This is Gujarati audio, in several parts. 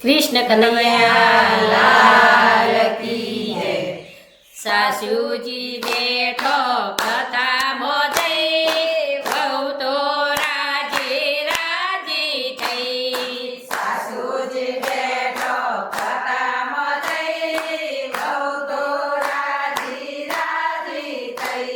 कृष्ण कन्हैया लाल की जय। सासूजी बेठो कथा मोदई बहु तो राजे राजे थई। सासूजी बेठो कथा मोदई बहु तो राजी राजी थई।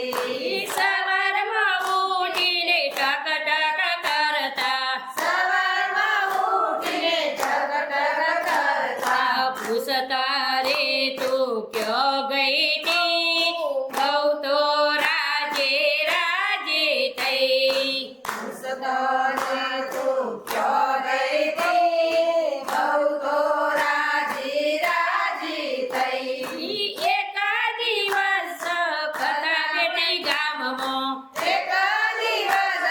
સવારમાં ઉઠીને ટક ટક કરતા સવારમાં ઉઠીને ટક કરતા પૂછતા રે તું ક્યો ગઈ તી બહુ તો રાજે રાજે થઈ। પૂછતો ને તું ક્યો ગઈ તી બહુ તો રાજી રાજી થઈ। એકા દિવસ કથા બેટી ગામમાં એક દિવસ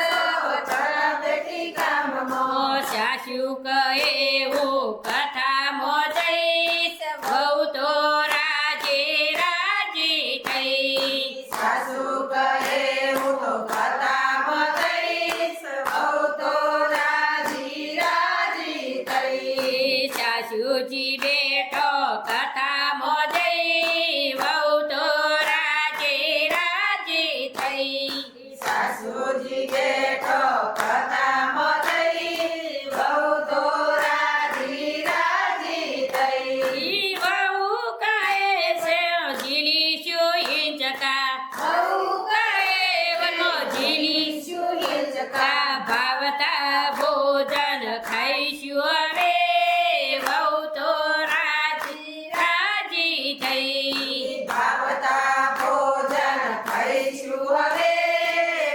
કથા બેટી ગામમાં સાસુ કહે હું કથા મોદઈશ બહુ તો રાજે રાજે થઈ। સાસુ કહે હું તો કથામાં જઈશ બહુ તો રાજી રાજી થઈ। સાસુજી બેઠો કથા મોદઈ બહુ તો રાજે રાજે થઈ। સાસુજી બેઠો કથામાં જઈ બહુ તો રાજી રાજી થઈ। બહુ કહે છે જીલી શું ઇંચકા બહુ કહે વનો જીલી શું હિંચકા ભાવતા ભોજન ખાઈશું હવે બહુ તો રાજી રાજી થઈ। ભાવતા ભોજન ખાઈશું હવે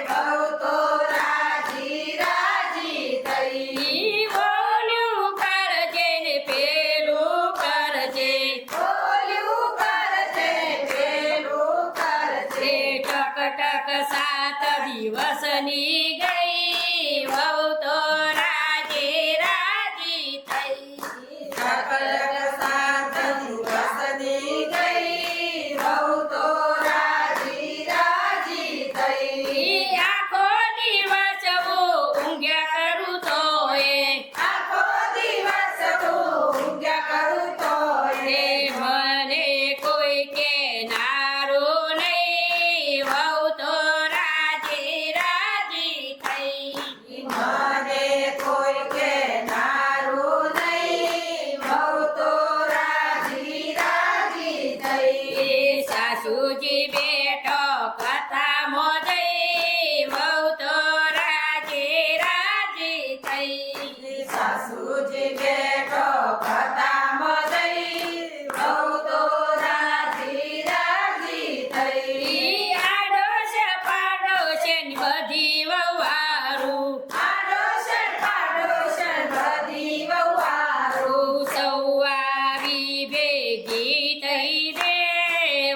બહુ તો રાજી રાજી થઈ। બોલ્યું કરજે ને પેલું કરજે બોલ્યું કરજે પેલું કરજે ટક ટક 7 દિવસની ગઈ બહુ તો રાજે રાજી થઈ। ટક સાત દિવસની ગઈ બહુ તો રાજી રાજી થઈ। આખો દિવસ હું ઊંઘ્યા કરું તોય આખો દિવસ હું ઊંઘ્યા કરું તોય મને કોઈ કેનારું નહીં બહુ તો રાજે રાજી થઈ। મને કોઈ કહેનારું નહીં બહુ તો રાજી રાજી થઈ। સાસુજી બેઠો કથા મોદઈ બહુ તો રાજે રાજી થઈ। સાસુજી બેઠો કથામાં જઈ બહુ તો રાજી રાજી થઈ। આડોશ પાડોશ ની બધી વવારું આડોશન બધી વહુવારું સૌ આવી ભેગી થઈ રે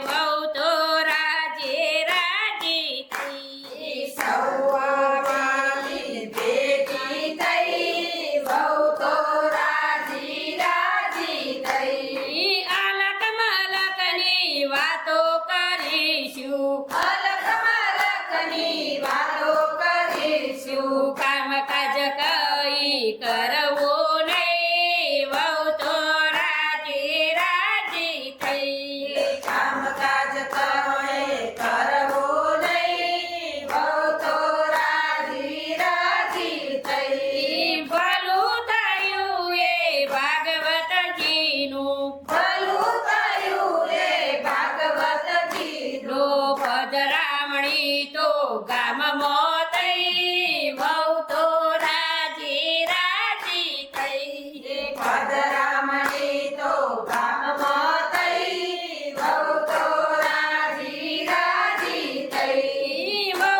બહુ તો રાજે રાજી થઈ। સૌ આવી ભેગી થઈ બહુ તો રાજી રાજી થઈ। આલક મલકની વાતો કરીશું અલગ મલકની વાતો કરીશું કામકાજ કઈ કરવું નહીં બહુ તો રાજે રાજી થઈ। કામકાજ કરોએ કરવું નહીં બહુ તો રાજી રાજી થઈ। ભલું થયું એ ભાગવતજીનું ભલું થયું રે ભાગવતજીનું નો પધરામણી તો ગામમાં થઈ બહુ તો રાજે રાજી થઈ। પદરામણી તો ગામમાં થઈ બહુ તો રાજી રાજી થઈ। બહુ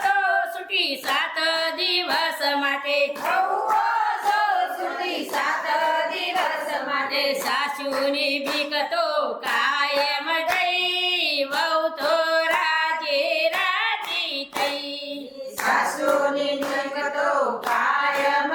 તો છૂટી 7 દિવસ માટે બહુઓ સો સુધી 7 દિવસ માટે સાસુની બીક તો કાયમ થઈ બહુ તો રાજે રાજી થઈ। સાસુની નીક તો કાયમ